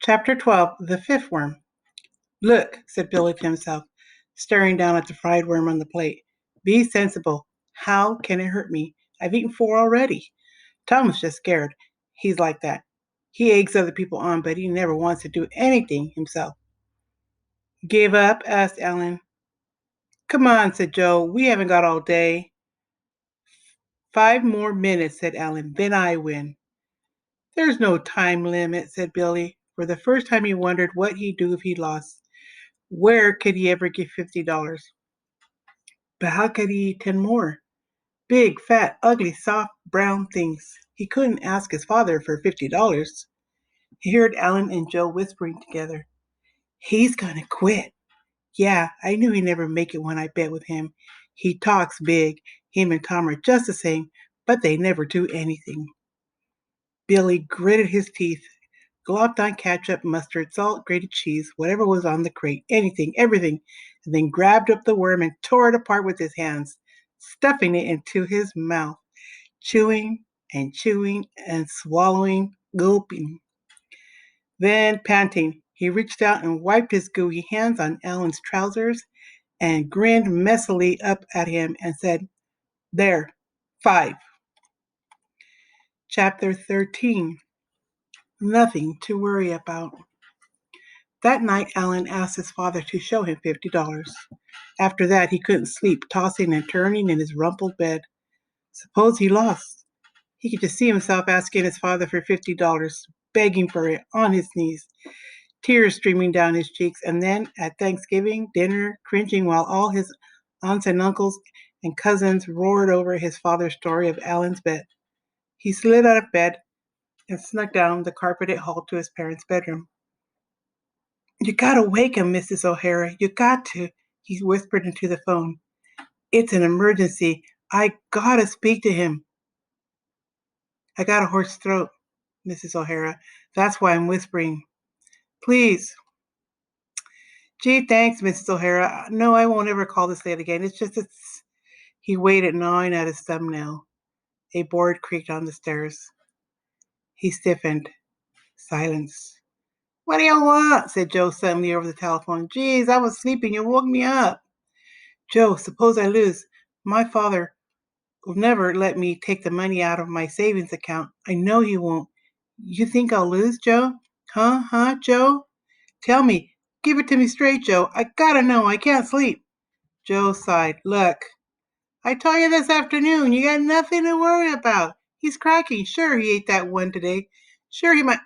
Chapter 12 The Fifth Worm. Look, said Billy to himself, staring down at the fried worm on the plate. Be sensible. How can it hurt me? I've eaten 4 already. Tom was just scared. He's like that. He eggs other people on, but he never wants to do anything himself. Give up? Asked Alan. Come on, said Joe. We haven't got all day. 5 more minutes, said Alan. Then I win. There's no time limit, said Billy. For the first time he wondered what he'd do if he lost. Where could he ever get $50? But how could he eat 10 more? Big, fat, ugly, soft, brown things. He couldn't ask his father for $50. He heard Alan and Joe whispering together. He's gonna quit. Yeah, I knew he'd never make it when I bet with him. He talks big. Him and Tom are just the same, but they never do anything. Billy gritted his teeth, glopped on ketchup, mustard, salt, grated cheese, whatever was on the crate, anything, everything, and then grabbed up the worm and tore it apart with his hands, stuffing it into his mouth, chewing and swallowing, gulping. Then, panting, he reached out and wiped his gooey hands on Alan's trousers and grinned messily up at him and said, There, 5. Chapter 13 Nothing to Worry About. That night, Alan asked his father to show him $50. After that, he couldn't sleep, tossing and turning in his rumpled bed. Suppose he lost? He could just see himself asking his father for $50, begging for it, on his knees, tears streaming down his cheeks, and then at Thanksgiving dinner, cringing while all his aunts and uncles and cousins roared over his father's story of Alan's bet. He slid out of bed and snuck down the carpeted hall to his parents' bedroom. You gotta wake him, Mrs. O'Hara. You got to, he whispered into the phone. It's an emergency. I gotta speak to him. I got a hoarse throat, Mrs. O'Hara. That's why I'm whispering. Please. Gee, thanks, Mrs. O'Hara. No, I won't ever call this late again. It's. He waited, gnawing at his thumbnail. A board creaked on the stairs. He stiffened. Silence. What do you want? Said Joe suddenly over the telephone. Geez, I was sleeping. You woke me up. Joe, suppose I lose. My father will never let me take the money out of my savings account. I know he won't. You think I'll lose, Joe? Huh, Joe? Tell me. Give it to me straight, Joe. I gotta know. I can't sleep. Joe sighed. Look, I told you this afternoon. You got nothing to worry about. He's cracking. Sure, he ate that one today. Sure, he might.